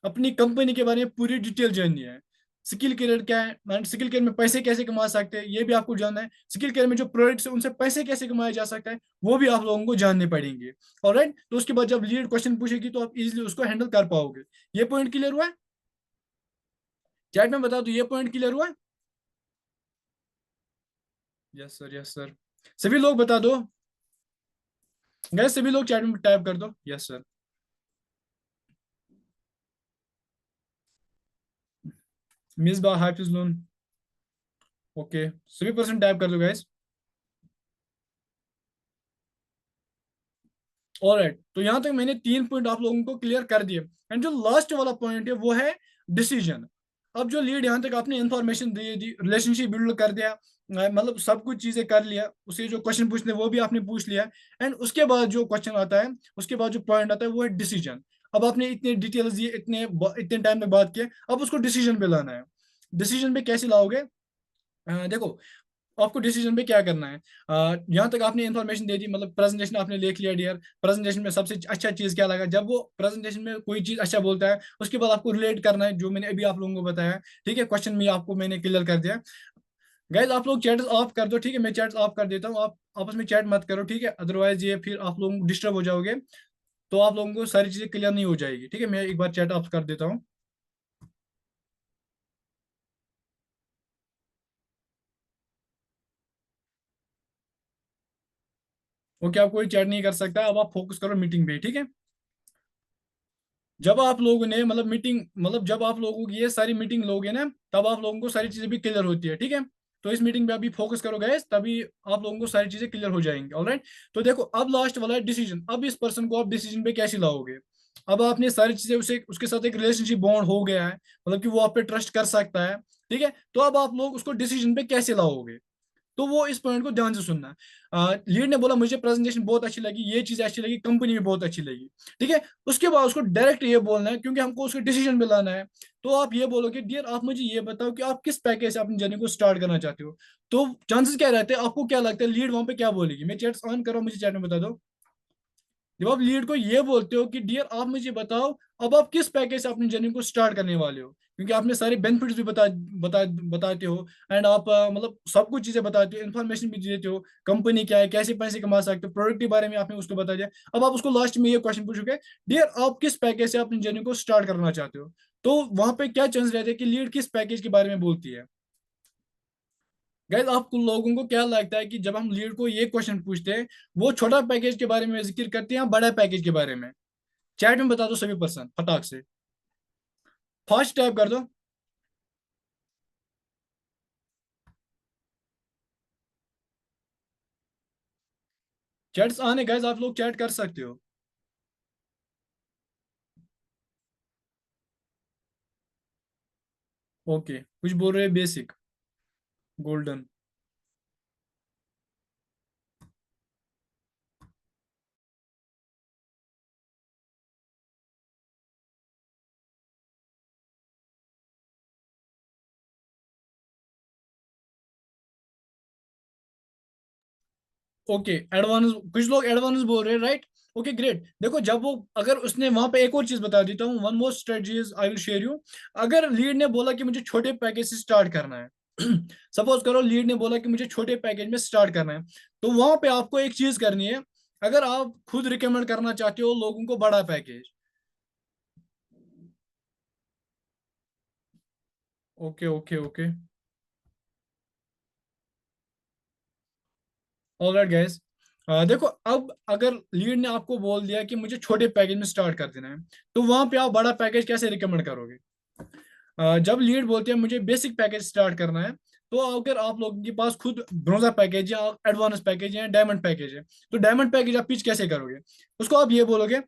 अपनी कंपनी के बारे में पूरी डिटेल जाननी है। स्किल करियर क्या है, स्किल करियर में पैसे कैसे कमा सकते हैं ये भी आपको जानना है। स्किल करियर में जो प्रोडक्ट्स है उनसे पैसे कैसे कमाया जा सकता है वो भी आप लोगों को जानने पड़ेंगे। ऑलराइट, तो उसके बाद जब लीड क्वेश्चन पूछेगी तो आप इजीली उसको हैंडल कर पाओगे। ये पॉइंट क्लियर हुआ है? चैट में बता दो, ये पॉइंट क्लियर हुआ है? Yes sir, yes sir. सभी लोग बता दो, गैस सभी लोग चैट में टाइप कर दो यस सर। मिसबा हाफिज लोन, ओके, सभी पर्सन टाइप कर दो गैस। ऑलराइट, तो यहां तक मैंने 3 पॉइंट आप लोगों को क्लियर कर दिए। एंड जो लास्ट वाला पॉइंट है वो है डिसीजन। अब जो लीड यहाँ तक आपने इंफॉर्मेशन दे दी, रिलेशनशिप बिल्ड कर दिया, मतलब सब कुछ चीजें कर लिया, उसे जो क्वेश्चन पूछने वो भी आपने पूछ लिया, एंड उसके बाद जो क्वेश्चन आता है, उसके बाद जो पॉइंट आता है वो है डिसीजन। अब आपने इतने डिटेल्स दिए, इतने इतने टाइम में बात किया, अब उसको डिसीजन पे लाना है। डिसीजन पे कैसे लाओगे? देखो, आपको डिसीजन पे क्या करना है, यहाँ तक आपने इन्फॉर्मेशन दे दी, मतलब प्रेजेंटेशन आपने लिख लिया डियर, प्रेजेंटेशन में सबसे अच्छा चीज क्या लगा, जब वो प्रेजेंटेशन में कोई चीज अच्छा बोलता है उसके बाद आपको रिलेट करना है जो मैंने अभी आप लोगों को बताया। ठीक है, क्वेश्चन में आपको मैंने क्लियर कर दिया। गाइज आप लोग चैट ऑफ कर दो, ठीक है, मैं चैट ऑफ कर देता हूँ, आप आपस में चैट मत करो, ठीक है, अदरवाइज ये फिर आप लोगों को डिस्टर्ब हो जाओगे, तो आप लोगों को सारी चीजें क्लियर नहीं हो जाएगी। ठीक है, मैं एक बार चैट ऑफ कर देता हूँ। ओके, आप कोई चैट नहीं कर सकता, अब आप फोकस करो मीटिंग पे, ठीक है। जब आप लोगों ने मतलब मीटिंग, मतलब जब आप लोगों की ये सारी मीटिंग लोगे ना, तब आप लोगों को सारी चीजें भी क्लियर होती है, ठीक है। तो इस मीटिंग पे अभी फोकस करो गैस, तभी आप लोगों को सारी चीजें क्लियर हो जाएंगी। ऑलराइट, तो देखो अब लास्ट वाला है डिसीजन। अब इस पर्सन को आप डिसीजन पे कैसे लाओगे? अब आपने सारी चीजें उसे, उसके साथ एक रिलेशनशिप बॉन्ड हो गया है, मतलब कि वो आप पे ट्रस्ट कर सकता है, ठीक है। तो अब आप लोग उसको डिसीजन पे कैसे लाओगे? तो वो इस पॉइंट को ध्यान से सुनना। लीड ने बोला मुझे प्रेजेंटेशन बहुत अच्छी लगी, ये चीज अच्छी लगी, कंपनी भी बहुत अच्छी लगी, ठीक है। उसके बाद उसको डायरेक्ट ये बोलना है, क्योंकि हमको उसके डिसीजन पे लाना है। तो आप ये बोलो कि डियर आप मुझे ये बताओ कि आप किस पैकेज से अपनी जर्नी को स्टार्ट करना चाहते हो। तो चांसेस क्या रहते हैं, आपको क्या लगता है लीड वहां पे क्या बोलेगी? मैं चैट ऑन कर रहा हूँ, मुझे चैट में बता दो। जब आप लीड को ये बोलते हो कि डियर आप मुझे बताओ अब आप किस पैकेज से अपनी जर्नी को स्टार्ट करने वाले हो, क्योंकि आपने सारे बेनिफिट्स भी बताते हो, एंड आप मतलब सब कुछ चीजें बताते हो, इन्फॉर्मेशन भी देते हो, कंपनी क्या है, कैसे पैसे कमा सकते हो, प्रोडक्ट के बारे में आपने उसको बता दिया। अब आप उसको लास्ट में ये क्वेश्चन पूछोगे, डियर आप किस पैकेज से अपनी जर्नी को स्टार्ट करना चाहते हो। तो वहां पे क्या चांस रहते हैं कि लीड किस पैकेज के बारे में बोलती है? गाइस आप लोगों को क्या लगता है कि जब हम लीड को ये क्वेश्चन पूछते हैं, वो छोटा पैकेज के बारे में जिक्र करते हैं या बड़ा पैकेज के बारे में? चैट में बता दो सभी पर्सन फटाक से, फर्स्ट टाइप कर दो। चैट्स आने गाइस, आप लोग चैट कर सकते हो। ओके, कुछ बोल रहे हैं बेसिक, गोल्डन। ओके एडवांस, कुछ लोग एडवांस बोल रहे हैं, राइट। Okay great. देखो जब वो, अगर उसने वहां पे एक और चीज बता देता हूँ, one more strategy is I will share you. अगर लीड ने बोला कि मुझे छोटे पैकेज से स्टार्ट करना है, सपोज करो लीड ने बोला कि मुझे छोटे पैकेज में स्टार्ट करना है, तो वहां पे आपको एक चीज करनी है। अगर आप खुद रिकमेंड करना चाहते हो लोगों को बड़ा package. Okay okay okay. Alright guys, देखो अब अगर लीड ने आपको बोल दिया कि मुझे छोटे पैकेज में स्टार्ट कर देना है, तो वहां पे आप बड़ा पैकेज कैसे रिकमेंड करोगे? जब लीड बोलते हैं मुझे बेसिक पैकेज स्टार्ट करना है, तो अगर आप लोगों के पास खुद ब्रोंजा पैकेज या एडवांस पैकेज या डायमंड पैकेज है, तो डायमंड पैकेज आप पिच कैसे करोगे? उसको आप ये बोलोगे,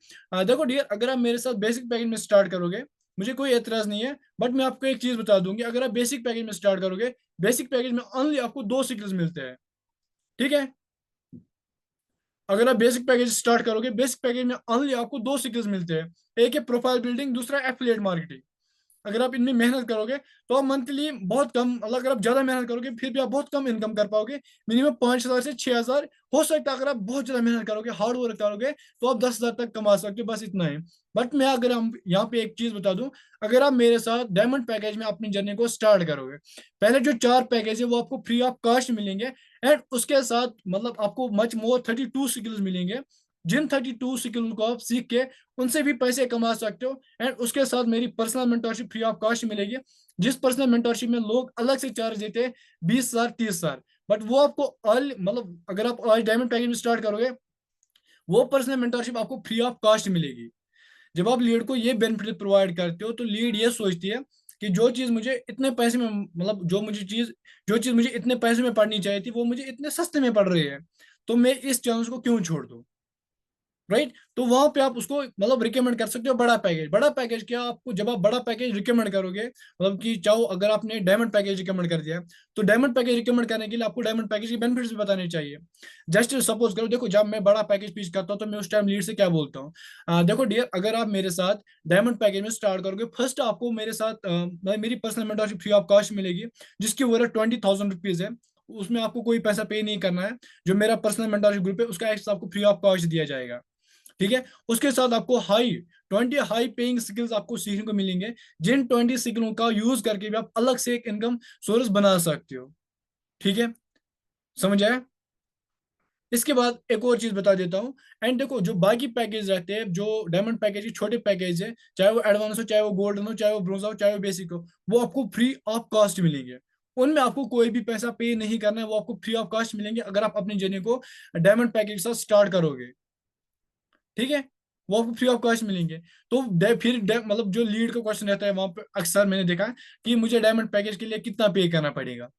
देखो डियर, अगर आप मेरे साथ बेसिक पैकेज में स्टार्ट करोगे, मुझे कोई एतराज नहीं है, बट मैं आपको एक चीज बता दूंगी, अगर आप बेसिक पैकेज में स्टार्ट करोगे, बेसिक पैकेज में ओनली आपको दो स्किल्स मिलते हैं। ठीक है, अगर आप बेसिक पैकेज स्टार्ट करोगे, बेसिक पैकेज में ओनली आपको दो स्किल्स मिलते हैं। एक है प्रोफाइल बिल्डिंग, दूसरा एफिलिएट मार्केटिंग। अगर आप इनमें मेहनत करोगे, तो आप मंथली बहुत कम, मतलब अगर आप ज्यादा मेहनत करोगे फिर भी आप बहुत कम इनकम कर पाओगे। मिनिमम 5,000 से 6,000 हो सकता है। अगर आप बहुत ज्यादा मेहनत करोगे, हार्ड वर्क करोगे, तो आप 10,000 तक कमा सकते हो, बस इतना है। बट मैं अगर हम यहाँ पे एक चीज बता दूं, अगर आप मेरे साथ डायमंड पैकेज में अपनी जर्नी को स्टार्ट करोगे, पहले जो चार पैकेज है वो आपको फ्री ऑफ कॉस्ट मिलेंगे, एंड उसके साथ मतलब आपको मच मोर 32 स्किल्स मिलेंगे, जिन 32 स्किल को आप सीख के उनसे भी पैसे कमा सकते हो। एंड उसके साथ मेरी personal mentorship free of cost मिलेगी, जिस पर्सनल मेंटरशिप में लोग अलग से चार्ज देते हैं 20,000 30,000, बट वो आपको ऑल, मतलब अगर आप आज डायमंड पैकेज में स्टार्ट करोगे, वो पर्सनल मेंटरशिप आपको फ्री ऑफ कॉस्ट मिलेगी। जब आप लीड को ये बेनिफिट प्रोवाइड करते हो, तो लीड ये सोचती है कि जो चीज मुझे इतने पैसे में, मतलब जो चीज मुझे इतने पैसे में पढ़नी चाहिए थी, वो मुझे इतने सस्ते में पड़ रही है, तो मैं इस चांस को क्यों छोड़ दूं? राइट। तो वहां पे आप उसको मतलब रिकमेंड कर सकते हो बड़ा पैकेज। बड़ा पैकेज क्या, आपको जब आप बड़ा पैकेज रिकमेंड करोगे, मतलब कि चाहो अगर आपने डायमंड पैकेज रिकमेंड कर दिया, तो डायमंड पैकेज रिकमेंड करने के लिए आपको डायमंड पैकेज के बेनिफिट्स भी बताने चाहिए। जस्ट सपोज करो, देखो जब मैं बड़ा पैकेज पिच करता हूँ, तो मैं उस टाइम लीड से क्या बोलता हूँ, देखो डियर, अगर आप मेरे साथ डायमंड पैकेज में स्टार्ट करोगे, फर्स्ट आपको मेरे साथ मेरी personal mentorship free of cost मिलेगी, जिसकी वजह 20,000 रुपीज है। उसमें आपको कोई पैसा पे नहीं करना है। जो मेरा पर्सनल मेंटरशिप ग्रुप है, उसका एक्सेस आपको फ्री ऑफ कॉस्ट दिया जाएगा। ठीक है। उसके साथ आपको 20 हाई पेइंग स्किल्स आपको सीखने को मिलेंगे, जिन 20 स्किलों का यूज करके भी आप अलग से एक इनकम सोर्स बना सकते हो। ठीक है, समझ आया? इसके बाद एक और चीज बता देता हूँ। एंड देखो जो बाकी पैकेज रहते हैं, जो डायमंड पैकेज के छोटे पैकेज है, चाहे वो एडवांस हो, चाहे वो गोल्डन हो, चाहे वो ब्रोंज हो, चाहे वो बेसिक हो, वो आपको फ्री ऑफ कॉस्ट मिलेंगे। उनमें आपको कोई भी पैसा पे नहीं करना है, वो आपको फ्री ऑफ कॉस्ट मिलेंगे अगर आप अपनी जर्नी को डायमंड पैकेज के साथ स्टार्ट करोगे। ठीक है, वो आपको फ्री ऑफ कॉस्ट मिलेंगे। तो मतलब जो लीड का क्वेश्चन रहता है, वहां पे अक्सर मैंने देखा है कि मुझे डायमंड पैकेज के लिए कितना पे करना पड़ेगा।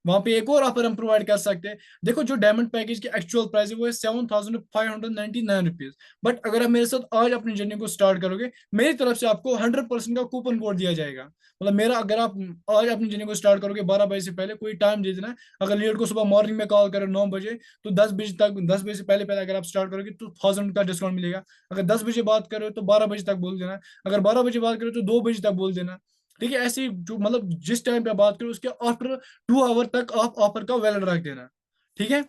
वहां पे एक और ऑफर हम प्रोवाइड कर सकते हैं। देखो जो डायमंड पैकेज की एक्चुअल प्राइस है वो है 7,599 रुपीज, बट अगर आप मेरे साथ आज अपनी जर्नी को स्टार्ट करोगे, मेरी तरफ से आपको 100% का कूपन कोड दिया जाएगा। मतलब मेरा, अगर आप आज अपनी जर्नी को स्टार्ट करोगे 12 बजे से पहले, कोई टाइम दे देना। अगर लीड को सुबह मॉर्निंग में कॉल करो 9 बजे, तो 10 बजे तक, 10 बजे से पहले पहले अगर आप स्टार्ट करोगे, तो 1,000 का डिस्काउंट मिलेगा। अगर 10 बजे बात करो तो 12 बजे तक बोल देना। अगर 12 बजे बात करो तो 2 बजे तक बोल देना। ठीक है, ऐसे जो मतलब जिस टाइम पे बात करो, उसके आफ्टर 2 आवर तक आप ऑफर का वैलिड रख देना। ठीक है,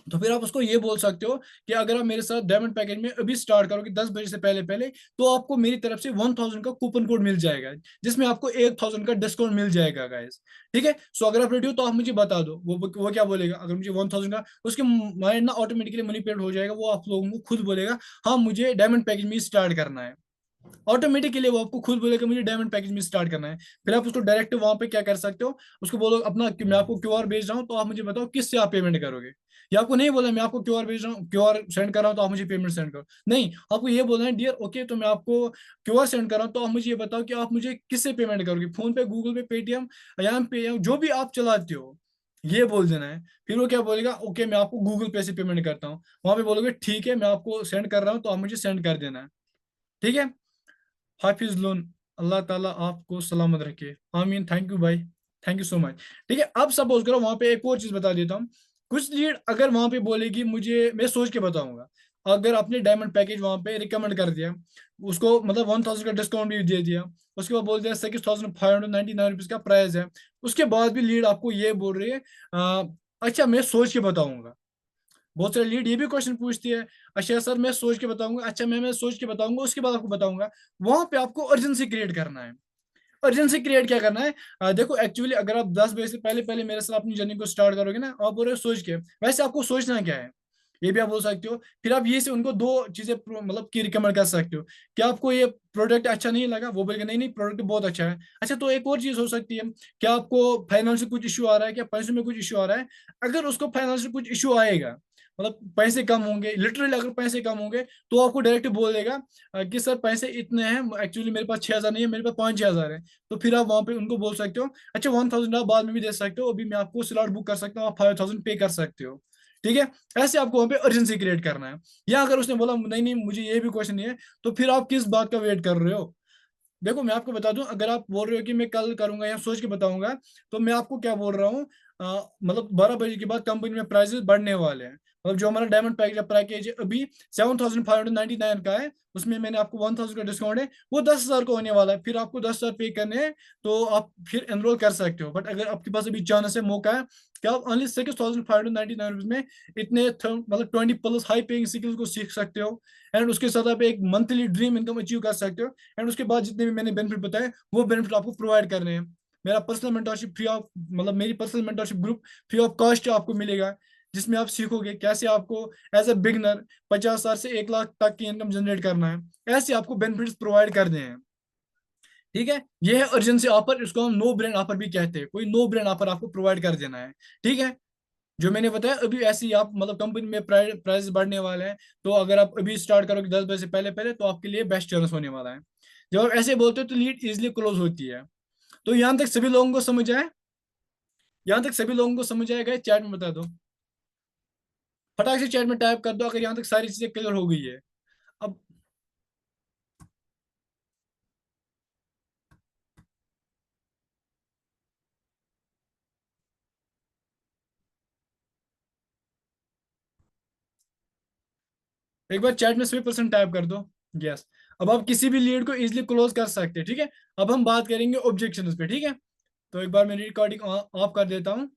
तो फिर आप उसको ये बोल सकते हो कि अगर आप मेरे साथ डायमंड पैकेज में अभी स्टार्ट करोगे 10 बजे से पहले पहले, तो आपको मेरी तरफ से 1,000 का कूपन कोड मिल जाएगा, जिसमें आपको 1,000 का डिस्काउंट मिल जाएगा गाइस। ठीक है, सो अगर आप रेडी हो तो आप मुझे बता दो, वो क्या बोलेगा। अगर मुझे 1,000 का, उसके माइंड ना ऑटोमेटिकली मनीपुलेट हो जाएगा, वो आप लोगों को खुद बोलेगा हाँ मुझे डायमंड पैकेज में स्टार्ट करना है। ऑटोमेटिकली वो आपको खुद बोलेगा मुझे डायमंड पैकेज में स्टार्ट करना है। फिर आप उसको डायरेक्ट वहां पे क्या कर सकते हो, उसको बोलो अपना कि मैं आपको क्यूआर भेज रहा हूँ, तो आप मुझे बताओ किससे आप पेमेंट करोगे। या आपको नहीं बोला मैं आपको क्यूआर भेज रहा हूँ, क्यूआर सेंड कर रहा हूँ, तो आप मुझे पेमेंट सेंड करो। नहीं, आपको ये बोलना है डियर ओके, तो मैं आपको क्यूआर सेंड कर रहा हूँ, तो आप मुझे ये बताओ कि आप मुझे किससे पेमेंट करोगे, फोन पे, गूगल पे, पेटीएम, या पे, जो भी आप चलाते हो। ये बोल देना है। फिर वो क्या बोलेगा, ओके मैं आपको गूगल पे से पेमेंट करता हूँ, वहां पे बोलोगे ठीक है मैं आपको सेंड कर रहा हूँ, तो आप मुझे सेंड कर देना है। ठीक है। हाफिज लोन, अल्लाह ताला आपको सलामत रखे, आमीन, थैंक यू भाई, थैंक यू सो मच। ठीक है, अब सपोज करो वहां पे एक और चीज बता देता हूँ। कुछ लीड अगर वहां पे बोलेगी मुझे, मैं सोच के बताऊंगा, अगर आपने डायमंड पैकेज वहां पे रिकमेंड कर दिया, उसको मतलब 1000 का डिस्काउंट भी दे दिया, उसके बाद बोल दिया 6599 रुपीज का प्राइस है, उसके बाद भी लीड आपको ये बोल रही है अच्छा मैं सोच के बताऊंगा। बहुत सारे लीड ये भी क्वेश्चन पूछती है, अच्छा सर मैं सोच के बताऊंगा, अच्छा मैं सोच के बताऊंगा उसके बाद आपको बताऊंगा। वहां पे आपको अर्जेंसी क्रिएट करना है। अर्जेंसी क्रिएट क्या करना है, देखो एक्चुअली अगर आप 10 बजे से पहले पहले मेरे साथ अपनी जर्नी को स्टार्ट करोगे ना, आप बोल रहे हो सोच के, वैसे आपको सोचना क्या है ये भी आप बोल सकते हो। फिर आप ये से उनको दो चीजें मतलब की रिकमेंड कर सकते हो, कि आपको ये प्रोडक्ट अच्छा नहीं लगा, वो बोलेगा नहीं नहीं प्रोडक्ट बहुत अच्छा है, अच्छा तो एक और चीज हो सकती है, क्या आपको फाइनेंस से कुछ इशू आ रहा है, क्या पैसे में कुछ इशू आ रहा है। अगर उसको फाइनेंस से कुछ इशू आएगा, मतलब पैसे कम होंगे, लिटरली अगर पैसे कम होंगे, तो आपको डायरेक्ट बोल देगा कि सर पैसे इतने हैं, एक्चुअली मेरे पास 6000 नहीं है, मेरे पास 5000 है। तो फिर आप वहां पे उनको बोल सकते हो, अच्छा 1000 आप बाद में भी दे सकते हो, अभी मैं आपको स्लॉट बुक कर सकता हूँ, आप 5000 पे कर सकते हो। ठीक है। ऐसे आपको वहां पे अर्जेंसी क्रिएट करना है। या अगर उसने बोला नहीं नहीं मुझे ये भी क्वेश्चन नहीं है, तो फिर आप किस बात का वेट कर रहे हो। देखो मैं आपको बता दूं, अगर आप बोल रहे हो कि मैं कल करूंगा या सोच के बताऊंगा, तो मैं आपको क्या बोल रहा हूँ, मतलब 12 बजे के बाद कंपनी में प्राइसेस बढ़ने वाले हैं। मतलब जो हमारा डायमंड पैकेज अभी 7599 का है, उसमें मैंने आपको 1000 का डिस्काउंट है, वो 10,000 का होने वाला है, फिर आपको 10,000 पे करने हैं, तो आप फिर एनरोल कर सकते हो। बट अगर आपके पास अभी चांस है, मौका है कि आप ओनली 6599 में इतने मतलब 20+ हाई पेइंग स्किल्स को सीख सकते हो, एंड उसके साथ आप एक मंथली ड्रीम इनकम अचीव कर सकते हो, एंड उसके बाद जितने भी मैंने बेनिफिट बताए वो बेनिफिट आपको प्रोवाइड करने हैं। मेरा पर्सनल मेंटरशिप फ्री ऑफ, मतलब मेरी personal mentorship group free of cost आपको मिलेगा, जिसमें आप सीखोगे कैसे आपको एज ए बिगनर 50,000 से 1 लाख तक की इनकम जनरेट करना है, ऐसे आपको बेनिफिट्स प्रोवाइड कर दें हैं। ठीक है, ये है अर्जेंसी ऑफर, इसको हम नो ब्रांड ऑफर भी कहते हैं, कोई नो ब्रांड ऑफर आपको प्रोवाइड कर देना है। ठीक है। जो मैंने बताया अभी ऐसे ही आप मतलब कंपनी में प्राइस बढ़ने वाले हैं, तो अगर आप अभी स्टार्ट करोगे 10 बजे से पहले पहले, तो आपके लिए बेस्ट चांस होने वाला है। जब आप ऐसे बोलते हो तो लीड इजिली क्लोज होती है। तो यहाँ तक सभी लोगों को समझ आए, यहाँ तक सभी लोगों को समझ आएगा, चैट में बता दो, फटाक से चैट में टाइप कर दो अगर यहाँ तक सारी चीजें क्लियर हो गई है। अब एक बार चैट में सभी पर्सन टाइप कर दो यस। अब आप किसी भी लीड को इजिली क्लोज कर सकते हैं। ठीक है। अब हम बात करेंगे ऑब्जेक्शंस पे। ठीक है। तो एक बार मेरी रिकॉर्डिंग ऑफ कर देता हूँ।